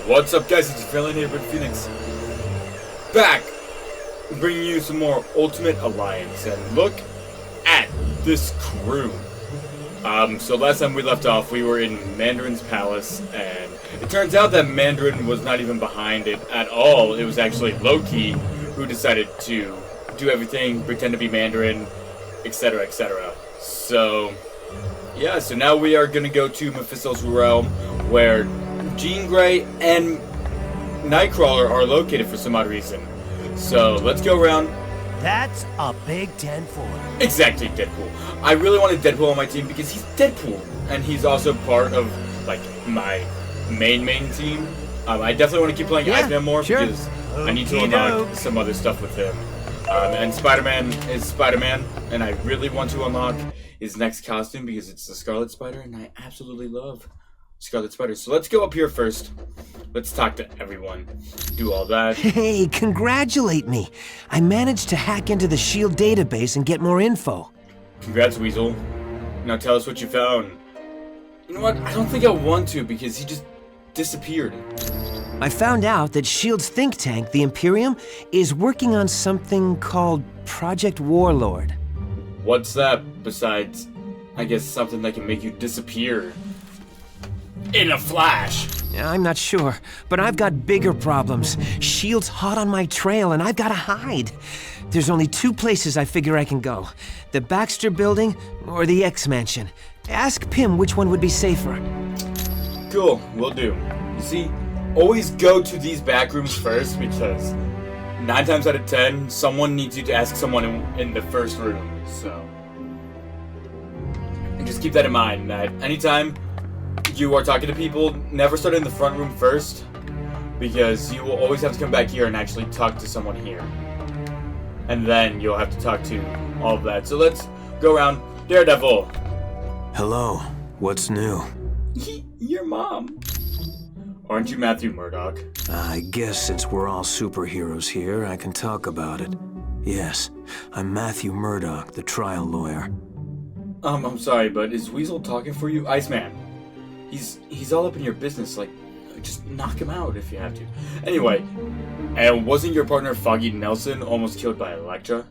What's up, guys? It's your friendly neighborhood Phoenix. Back, bringing you some more Ultimate Alliance, and look at this crew. So last time we left off, we were in Mandarin's palace, and it turns out that Mandarin was not even behind it at all. It was actually Loki who decided to do everything, pretend to be Mandarin, etc., etc. So, yeah, so now we are gonna go to Mephisto's realm, where Jean Grey and Nightcrawler are located for some odd reason. So, let's go around. That's a big 10-4. Exactly, Deadpool. I really wanted Deadpool on my team because he's Deadpool. And he's also part of, like, my main team. I definitely want to keep playing Iceman more because I need to unlock some other stuff with him. And Spider-Man is Spider-Man, and I really want to unlock his next costume because it's the Scarlet Spider, and I absolutely love Scarlet Spider. So let's go up here first. Let's talk to everyone. Do all that. Hey, congratulate me. I managed to hack into the S.H.I.E.L.D. database and get more info. Congrats, Weasel. Now tell us what you found. You know what? I don't think I want to because he just disappeared. I found out that S.H.I.E.L.D.'s think tank, the Imperium, is working on something called Project Warlord. What's that besides, I guess, something that can make you disappear in a flash? I'm not sure, but I've got bigger problems. S.H.I.E.L.D's hot on my trail and I've got to hide. There's only two places I figure I can go. The Baxter Building or the X-Mansion. Ask Pym which one would be safer. Cool, will do. You see, always go to these back rooms first because 9 times out of 10, someone needs you to ask someone in the first room, so. And just keep that in mind, that anytime you are talking to people, never start in the front room first, because you will always have to come back here and actually talk to someone here. And then you'll have to talk to all of that. So let's go around. Daredevil. Hello. What's new? Your mom. Aren't you Matthew Murdock? I guess since we're all superheroes here, I can talk about it. Yes, I'm Matthew Murdock, the trial lawyer. I'm sorry, but is Weasel talking for you? Iceman. He's all up in your business, like, just knock him out if you have to. Anyway, and wasn't your partner Foggy Nelson almost killed by Elektra?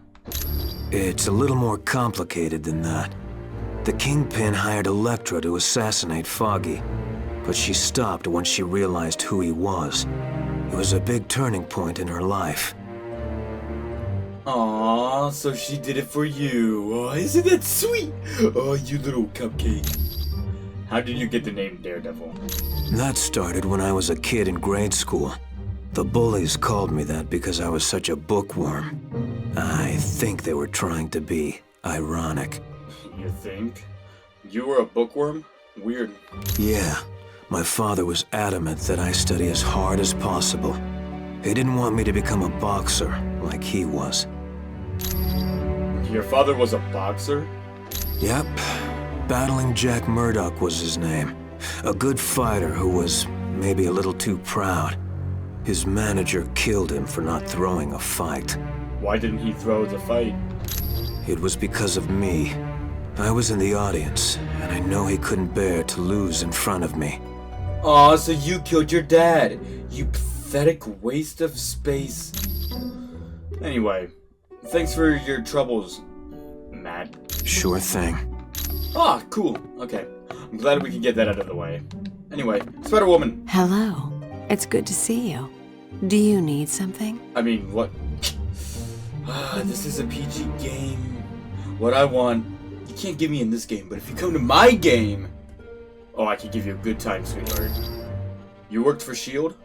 It's a little more complicated than that. The Kingpin hired Elektra to assassinate Foggy, but she stopped once she realized who he was. It was a big turning point in her life. Aww, so she did it for you. Oh, isn't that sweet? Oh, you little cupcake. How did you get the name Daredevil? That started when I was a kid in grade school. The bullies called me that because I was such a bookworm. I think they were trying to be ironic. You think? You were a bookworm? Weird. Yeah. My father was adamant that I study as hard as possible. He didn't want me to become a boxer like he was. Your father was a boxer? Yep. Battling Jack Murdock was his name. A good fighter who was maybe a little too proud. His manager killed him for not throwing a fight. Why didn't he throw the fight? It was because of me. I was in the audience, and I know he couldn't bear to lose in front of me. Aw, so you killed your dad. You pathetic waste of space. Anyway, thanks for your troubles, Matt. Sure thing. Ah, cool. Okay. I'm glad we could get that out of the way. Anyway, Spider-Woman. Hello. It's good to see you. Do you need something? I mean, what? This is a PG game. What I want, you can't give me in this game, but if you come to my game, oh, I can give you a good time, sweetheart. You worked for S.H.I.E.L.D.?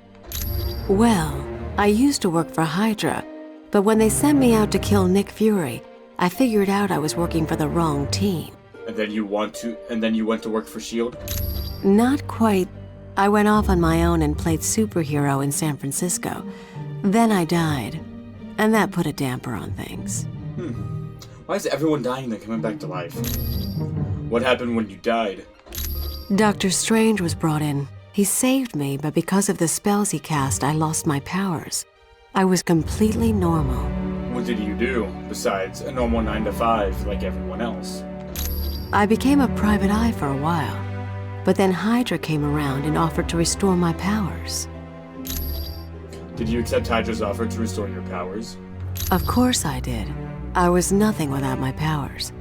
Well, I used to work for Hydra, but when they sent me out to kill Nick Fury, I figured out I was working for the wrong team. And then you went to work for S.H.I.E.L.D.? Not quite. I went off on my own and played superhero in San Francisco. Then I died, and that put a damper on things. Why is everyone dying and then coming back to life? What happened when you died? Dr. Strange was brought in. He saved me, but because of the spells he cast, I lost my powers. I was completely normal. What did you do, besides a normal 9 to 5 like everyone else? I became a private eye for a while, But then Hydra came around and offered to restore my powers. Did you accept Hydra's offer to restore your powers? Of course I did. I was nothing without my powers.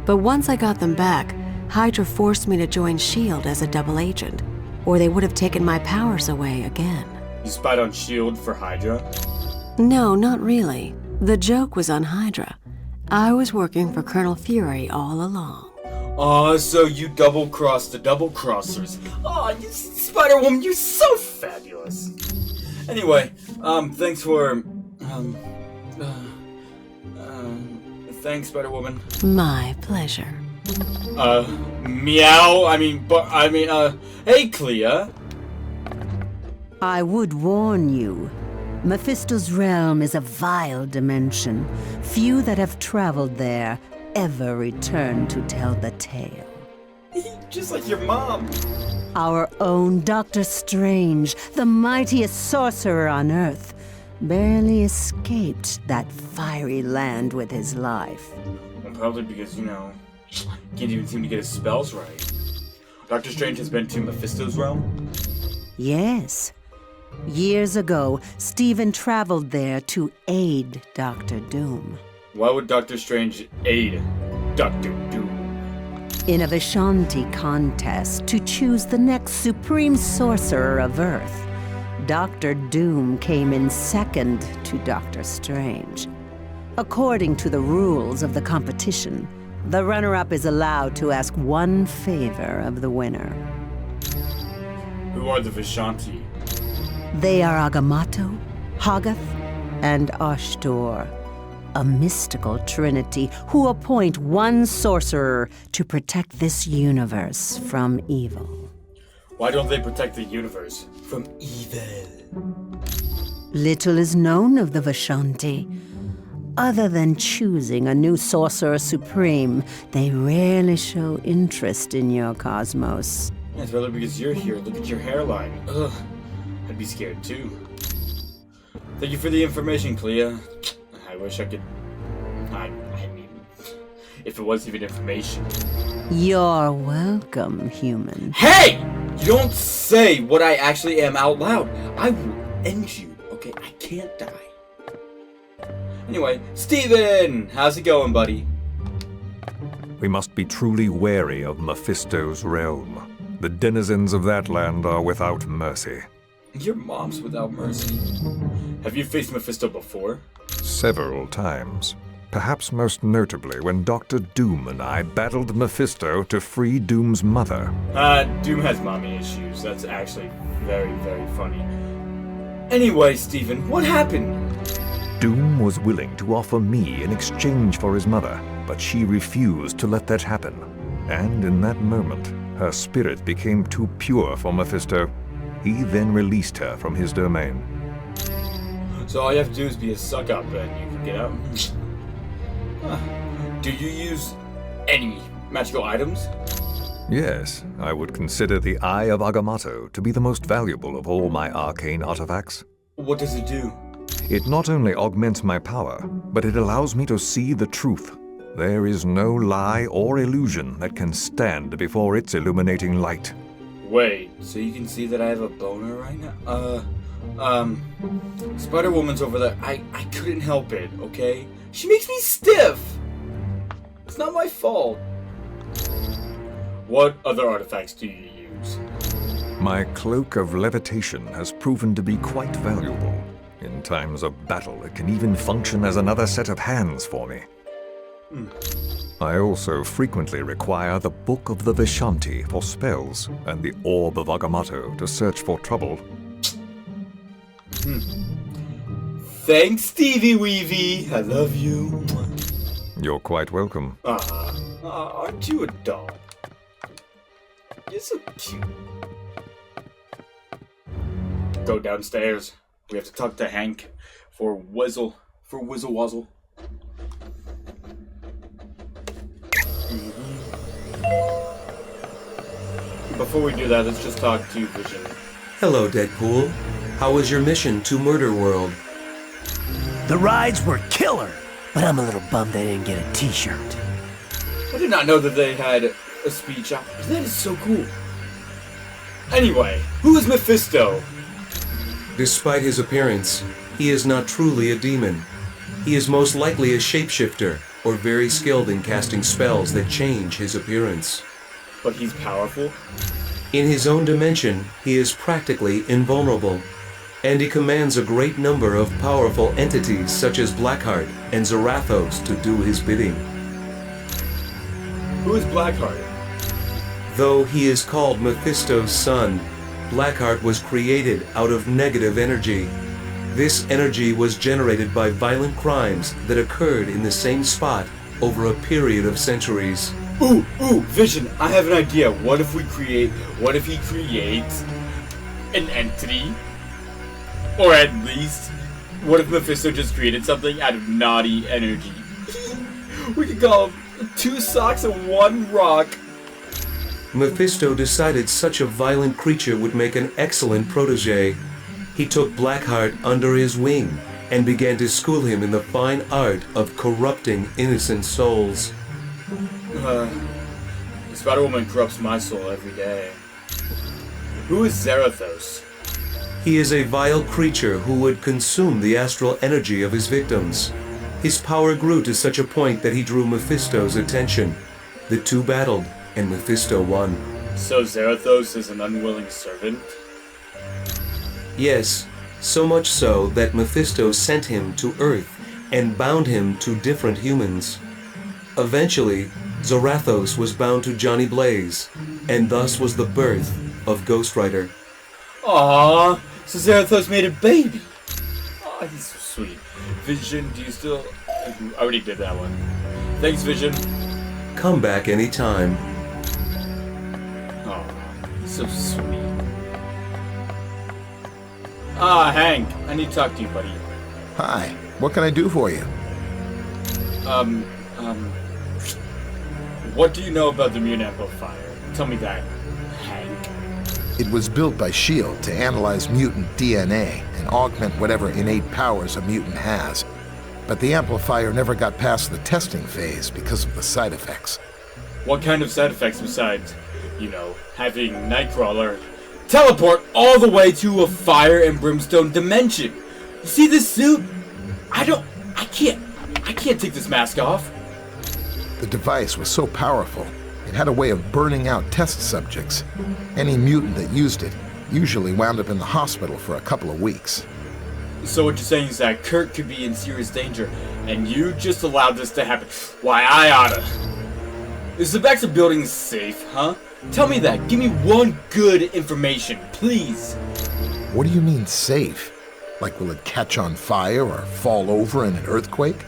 But once I got them back, Hydra forced me to join S.H.I.E.L.D. as a double agent, or they would have taken my powers away again. You spied on S.H.I.E.L.D. for Hydra? No, not really. The joke was on Hydra. I was working for Colonel Fury all along. Aw, so you double-crossed the double-crossers. Aw, you Spider-Woman, you're so fabulous. Anyway, thanks for, thanks, Spider-Woman. My pleasure. Meow, hey, Clea. I would warn you. Mephisto's realm is a vile dimension. Few that have traveled there ever return to tell the tale. Just like your mom. Our own Dr. Strange, the mightiest sorcerer on Earth, barely escaped that fiery land with his life. Well, probably because, can't even seem to get his spells right. Dr. Strange has been to Mephisto's realm? Yes. Years ago, Stephen traveled there to aid Dr. Doom. Why would Dr. Strange aid Dr. Doom? In a Vishanti contest to choose the next supreme sorcerer of Earth, Dr. Doom came in second to Dr. Strange. According to the rules of the competition, the runner-up is allowed to ask one favor of the winner. Who are the Vishanti? They are Agamotto, Hoggoth, and Ashtor, a mystical trinity who appoint one sorcerer to protect this universe from evil. Why don't they protect the universe from evil? Little is known of the Vishanti. Other than choosing a new sorcerer supreme, they rarely show interest in your cosmos. That's rather because you're here. Look at your hairline. Ugh. I'd be scared too. Thank you for the information, Clea. I wish I could... I mean... if it was even information. You're welcome, human. Hey! You don't say what I actually am out loud. I will end you, okay? I can't die. Anyway, Steven! How's it going, buddy? We must be truly wary of Mephisto's realm. The denizens of that land are without mercy. Your mom's without mercy. Have you faced Mephisto before? Several times. Perhaps most notably when Dr. Doom and I battled Mephisto to free Doom's mother. Doom has mommy issues. That's actually very, very funny. Anyway, Steven, what happened? Doom was willing to offer me in exchange for his mother, but she refused to let that happen. And in that moment, her spirit became too pure for Mephisto. He then released her from his domain. So all you have to do is be a suck-up and you can get out? Do you use any magical items? Yes, I would consider the Eye of Agamotto to be the most valuable of all my arcane artifacts. What does it do? It not only augments my power, but it allows me to see the truth. There is no lie or illusion that can stand before its illuminating light. Wait, so you can see that I have a boner right now? Spider-Woman's over there. I couldn't help it, okay? She makes me stiff! It's not my fault. What other artifacts do you use? My Cloak of Levitation has proven to be quite valuable. In times of battle, it can even function as another set of hands for me. I also frequently require the Book of the Vishanti for spells, and the Orb of Agamotto to search for trouble. Thanks, Stevie Weevy. I love you. You're quite welcome. Aren't you a doll? You're so cute. Go downstairs. We have to talk to Hank for Whizzle Wazzle. Before we do that, let's just talk to Vision. Hello, Deadpool. How was your mission to Murder World? The rides were killer, but I'm a little bummed they didn't get a t-shirt. I did not know that they had a speed shop. That is so cool. Anyway, who is Mephisto? Despite his appearance, he is not truly a demon. He is most likely a shapeshifter, or very skilled in casting spells that change his appearance. But he's powerful? In his own dimension, he is practically invulnerable, and he commands a great number of powerful entities such as Blackheart and Zarathos to do his bidding. Who is Blackheart? Though he is called Mephisto's son, Blackheart was created out of negative energy. This energy was generated by violent crimes that occurred in the same spot over a period of centuries. Ooh, Vision, I have an idea. What if he creates an entity? Or at least, what if Mephisto just created something out of naughty energy? We could call him 2 socks and 1 rock. Mephisto decided such a violent creature would make an excellent protege. He took Blackheart under his wing and began to school him in the fine art of corrupting innocent souls. Spider-Woman corrupts my soul every day. Who is Zarathos? He is a vile creature who would consume the astral energy of his victims. His power grew to such a point that he drew Mephisto's attention. The two battled, and Mephisto won. So Zarathos is an unwilling servant? Yes, so much so that Mephisto sent him to Earth and bound him to different humans. Eventually, Zarathos was bound to Johnny Blaze, and thus was the birth of Ghost Rider. Aww, so Zarathos made a baby. Aw, he's so sweet. Vision, do you still... I already did that one. Thanks, Vision. Come back anytime. Aw, he's so sweet. Ah, Hank, I need to talk to you, buddy. Hi, what can I do for you? What do you know about the mutant amplifier? Tell me that, Hank. It was built by S.H.I.E.L.D. to analyze mutant DNA and augment whatever innate powers a mutant has. But the amplifier never got past the testing phase because of the side effects. What kind of side effects besides, having Nightcrawler teleport all the way to a fire and brimstone dimension? You see this suit? I can't take this mask off. The device was so powerful, it had a way of burning out test subjects. Any mutant that used it usually wound up in the hospital for a couple of weeks. So what you're saying is that Kurt could be in serious danger, and you just allowed this to happen. Why, I oughta. Is the Baxter building safe, huh? Tell me that. Give me one good information, please. What do you mean safe? Like, will it catch on fire or fall over in an earthquake?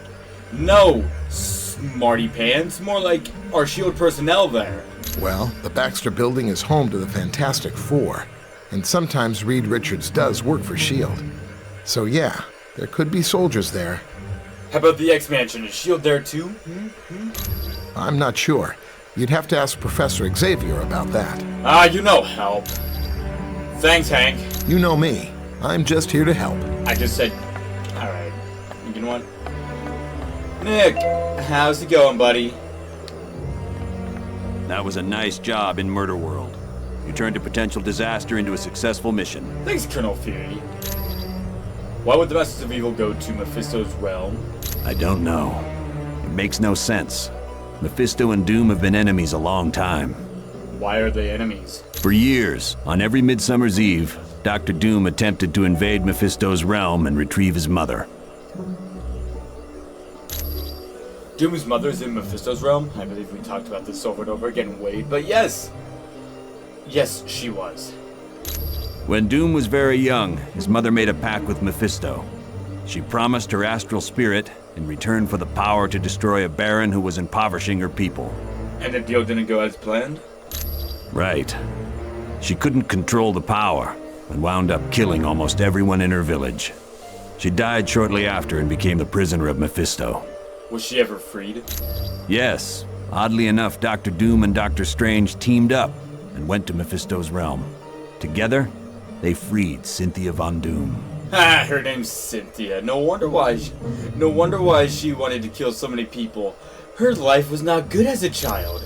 No, smarty pants. More like our S.H.I.E.L.D. personnel there. Well, the Baxter building is home to the Fantastic Four, and sometimes Reed Richards does work for S.H.I.E.L.D. So yeah, there could be soldiers there. How about the X-Mansion? Is S.H.I.E.L.D. there too? I'm not sure. You'd have to ask Professor Xavier about that. Help. Thanks, Hank. You know me. I'm just here to help. I just said... Alright. You know what? Nick, how's it going, buddy? That was a nice job in Murder World. You turned a potential disaster into a successful mission. Thanks, Colonel Fury. Why would the Masters of Evil go to Mephisto's realm? I don't know. It makes no sense. Mephisto and Doom have been enemies a long time. Why are they enemies? For years, on every Midsummer's Eve, Dr. Doom attempted to invade Mephisto's realm and retrieve his mother. Doom's mother is in Mephisto's realm? I believe we talked about this over and over again, Wade, but yes! Yes, she was. When Doom was very young, his mother made a pact with Mephisto. She promised her astral spirit in return for the power to destroy a baron who was impoverishing her people. And the deal didn't go as planned? Right. She couldn't control the power, and wound up killing almost everyone in her village. She died shortly after and became the prisoner of Mephisto. Was she ever freed? Yes. Oddly enough, Dr. Doom and Dr. Strange teamed up and went to Mephisto's realm. Together, they freed Cynthia Von Doom. Ah, her name's Cynthia. No wonder why she wanted to kill so many people. Her life was not good as a child.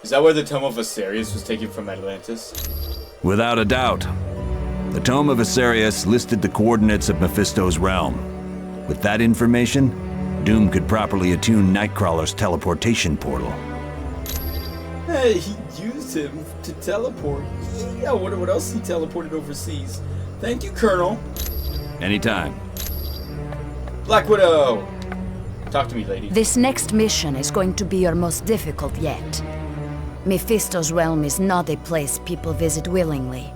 Is that why the Tome of Asterius was taken from Atlantis? Without a doubt. The Tome of Asarius listed the coordinates of Mephisto's realm. With that information, Doom could properly attune Nightcrawler's teleportation portal. Hey, he used him to teleport. I wonder what else he teleported overseas. Thank you, Colonel. Anytime. Black Widow! Talk to me, lady. This next mission is going to be your most difficult yet. Mephisto's realm is not a place people visit willingly.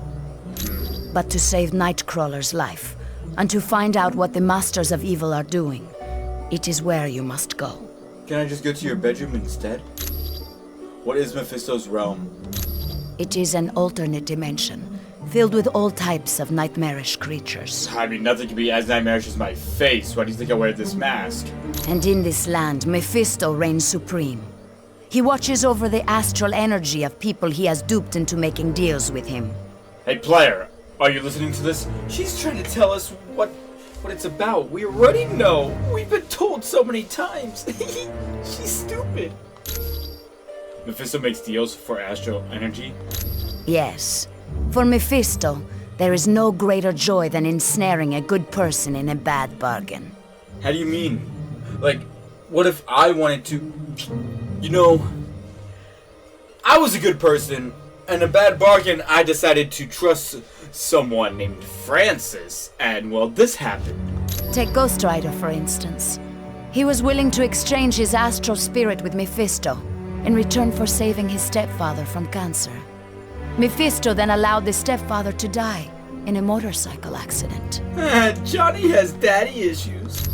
But to save Nightcrawler's life, and to find out what the Masters of Evil are doing, it is where you must go. Can I just go to your bedroom instead? What is Mephisto's realm? It is an alternate dimension, filled with all types of nightmarish creatures. I mean, nothing can be as nightmarish as my face. Why do you think I wear this mask? And in this land, Mephisto reigns supreme. He watches over the astral energy of people he has duped into making deals with him. Hey, player, are you listening to this? She's trying to tell us what it's about. We already know. We've been told so many times. She's stupid. Mephisto makes deals for astral energy? Yes. For Mephisto, there is no greater joy than ensnaring a good person in a bad bargain. How do you mean? Like, what if I wanted to... You know, I was a good person, and a bad bargain, I decided to trust someone named Francis, and well, this happened. Take Ghost Rider, for instance. He was willing to exchange his astral spirit with Mephisto in return for saving his stepfather from cancer. Mephisto then allowed the stepfather to die in a motorcycle accident. Johnny has daddy issues.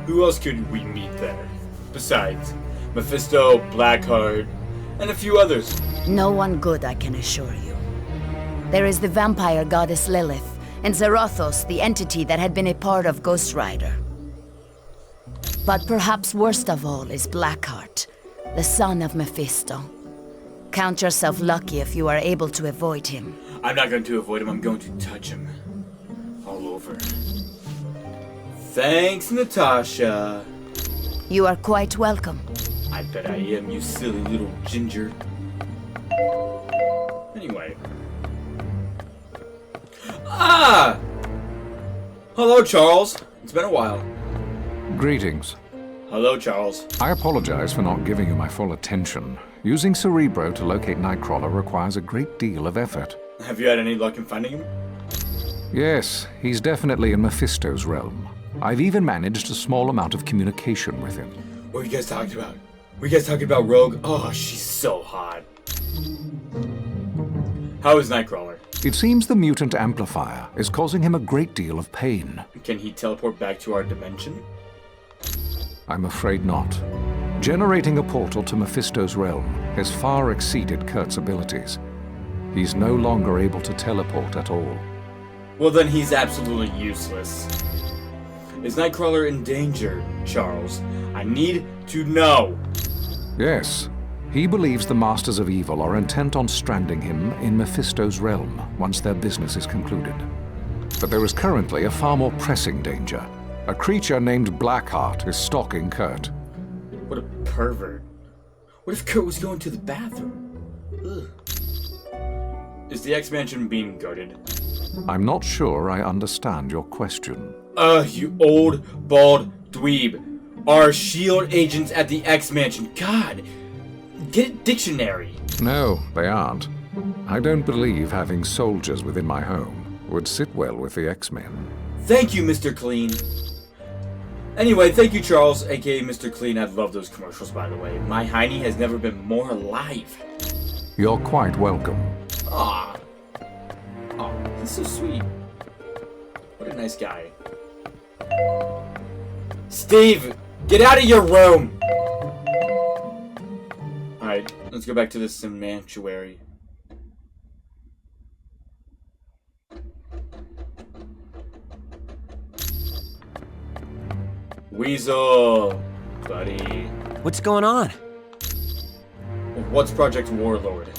Who else could we meet there? Besides Mephisto, Blackheart, and a few others. No one good, I can assure you. There is the vampire goddess Lilith, and Zarathos, the entity that had been a part of Ghost Rider. But perhaps worst of all is Blackheart, the son of Mephisto. Count yourself lucky if you are able to avoid him. I'm not going to avoid him, I'm going to touch him. All over. Thanks, Natasha. You are quite welcome. I bet I am, you silly little ginger. Anyway. Ah! Hello, Charles. It's been a while. Greetings. Hello, Charles. I apologize for not giving you my full attention. Using Cerebro to locate Nightcrawler requires a great deal of effort. Have you had any luck in finding him? Yes, he's definitely in Mephisto's realm. I've even managed a small amount of communication with him. What are you guys talking about? Were you guys talking about Rogue? Oh, she's so hot. How is Nightcrawler? It seems the mutant amplifier is causing him a great deal of pain. Can he teleport back to our dimension? I'm afraid not. Generating a portal to Mephisto's realm has far exceeded Kurt's abilities. He's no longer able to teleport at all. Well, then he's absolutely useless. Is Nightcrawler in danger, Charles? I need to know. Yes. He believes the Masters of Evil are intent on stranding him in Mephisto's realm once their business is concluded. But there is currently a far more pressing danger. A creature named Blackheart is stalking Kurt. What a pervert. What if Kurt was going to the bathroom? Ugh. Is the X-Mansion being guarded? I'm not sure I understand your question. You old, bald dweeb. Are S.H.I.E.L.D. agents at the X-Mansion? God! Get a dictionary. No, they aren't. I don't believe having soldiers within my home would sit well with the X-Men. Thank you, Mr. Clean. Anyway, thank you, Charles, aka Mr. Clean. I love those commercials, by the way. My hiney has never been more alive. You're quite welcome. Aw. Aw, he's so sweet. What a nice guy. Steve, get out of your room! Alright, let's go back to the sanctuary. Weasel, buddy. What's going on? What's Project Warlord?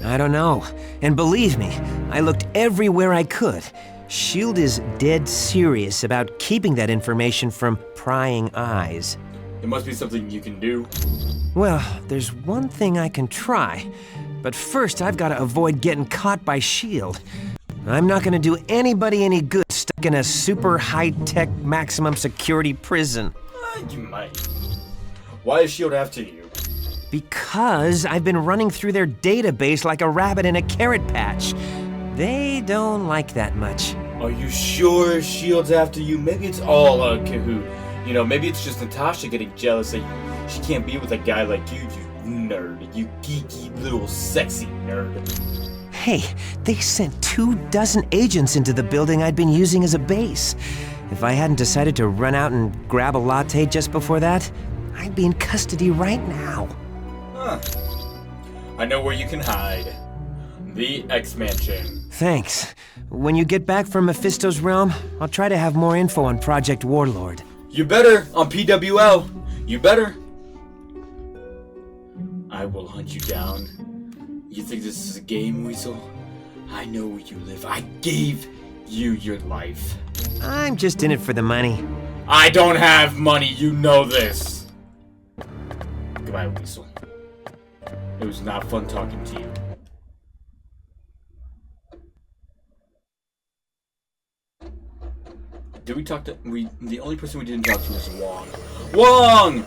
I don't know. And believe me, I looked everywhere I could. S.H.I.E.L.D. is dead serious about keeping that information from prying eyes. There must be something you can do. Well, there's one thing I can try. But first, I've got to avoid getting caught by S.H.I.E.L.D. I'm not gonna do anybody any good stuck in a super high-tech maximum security prison. You might. Why is S.H.I.E.L.D. after you? Because I've been running through their database like a rabbit in a carrot patch. They don't like that much. Are you sure S.H.I.E.L.D's after you? Maybe it's all a cahoot. You know, maybe it's just Natasha getting jealous that she can't be with a guy like you nerd. You geeky little sexy nerd. Hey, they sent 24 agents into the building I'd been using as a base. If I hadn't decided to run out and grab a latte just before that, I'd be in custody right now. Huh. I know where you can hide. The X-Mansion. Thanks. When you get back from Mephisto's realm, I'll try to have more info on Project Warlord. You better, on PWL. You better. I will hunt you down. You think this is a game, Weasel? I know where you live. I gave you your life. I'm just in it for the money. I don't have money, you know this. Goodbye, Weasel. It was not fun talking to you. Did we talk to... the only person we didn't talk to was Wong. Wong!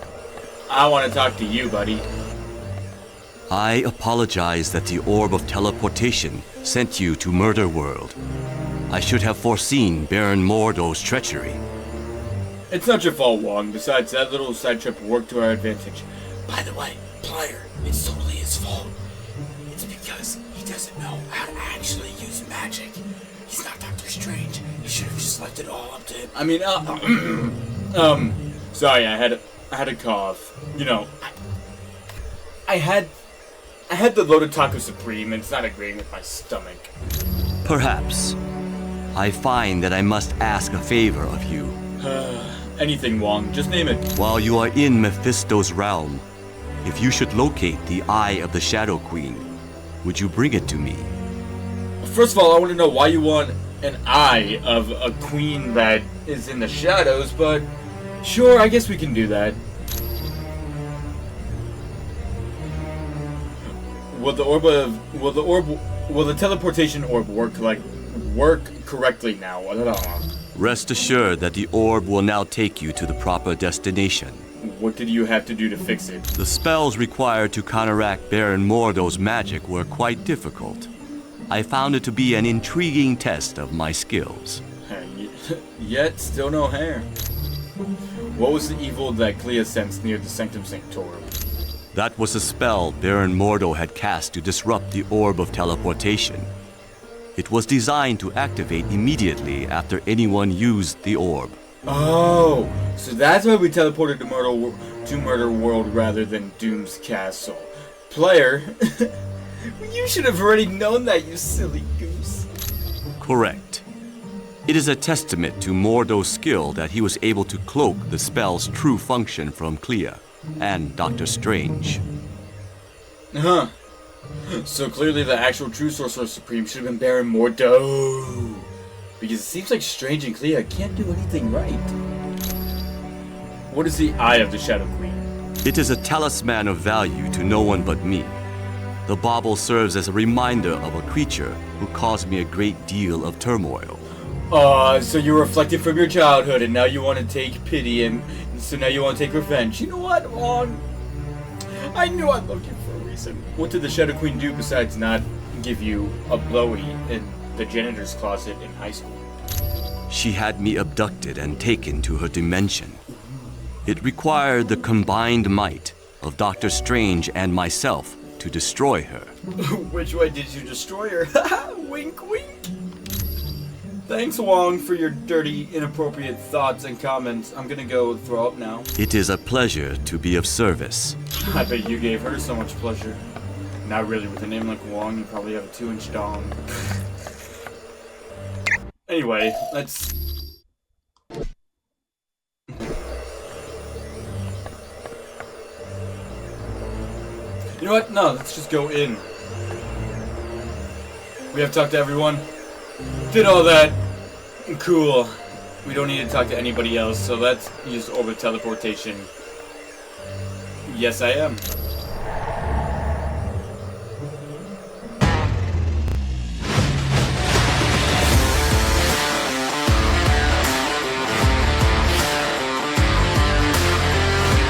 I want to talk to you, buddy. I apologize that the Orb of Teleportation sent you to Murder World. I should have foreseen Baron Mordo's treachery. It's not your fault, Wong. Besides, that little side trip worked to our advantage. By the way, Player, it's totally his fault. It's because he doesn't know how to actually use magic. He's not Doctor Strange. He should have just left it all up to him. I mean, sorry, I had a cough. You know, I had the loaded taco supreme, and it's not agreeing with my stomach. Perhaps. I find that I must ask a favor of you. Anything, Wong. Just name it. While you are in Mephisto's realm, if you should locate the Eye of the Shadow Queen, would you bring it to me? First of all, I want to know why you want an eye of a queen that is in the shadows, but sure, I guess we can do that. Will the teleportation orb work correctly now? Rest assured that the orb will now take you to the proper destination. What did you have to do to fix it? The spells required to counteract Baron Mordo's magic were quite difficult. I found it to be an intriguing test of my skills. Yet, still no hair. What was the evil that Clea sensed near the Sanctum Sanctorum? That was a spell Baron Mordo had cast to disrupt the Orb of Teleportation. It was designed to activate immediately after anyone used the orb. Oh, so that's why we teleported to Murder World rather than Doom's Castle. Player, you should have already known that, you silly goose. Correct. It is a testament to Mordo's skill that he was able to cloak the spell's true function from Clea and Doctor Strange. Huh. So clearly the actual true Sorcerer Supreme should have been Baron Mordo. Because it seems like Strange and Clea can't do anything right. What is the Eye of the Shadow Queen? It is a talisman of value to no one but me. The bauble serves as a reminder of a creature who caused me a great deal of turmoil. So you reflected from your childhood and now you want to take pity and so now you want to take revenge. You know what, Wong? I knew I loved you for a reason. What did the Shadow Queen do besides not give you a blowy in the janitor's closet in high school? She had me abducted and taken to her dimension. It required the combined might of Doctor Strange and myself to destroy her. Which way did you destroy her? Wink, wink. Thanks, Wong, for your dirty, inappropriate thoughts and comments. I'm gonna go throw up now. It is a pleasure to be of service. I bet you gave her so much pleasure. Not really, with a name like Wong, you probably have a 2-inch dong. Anyway, let's... You know what? No, let's just go in. We have talked to everyone. Did all that. Cool. We don't need to talk to anybody else, so let's use orbit teleportation. Yes, I am.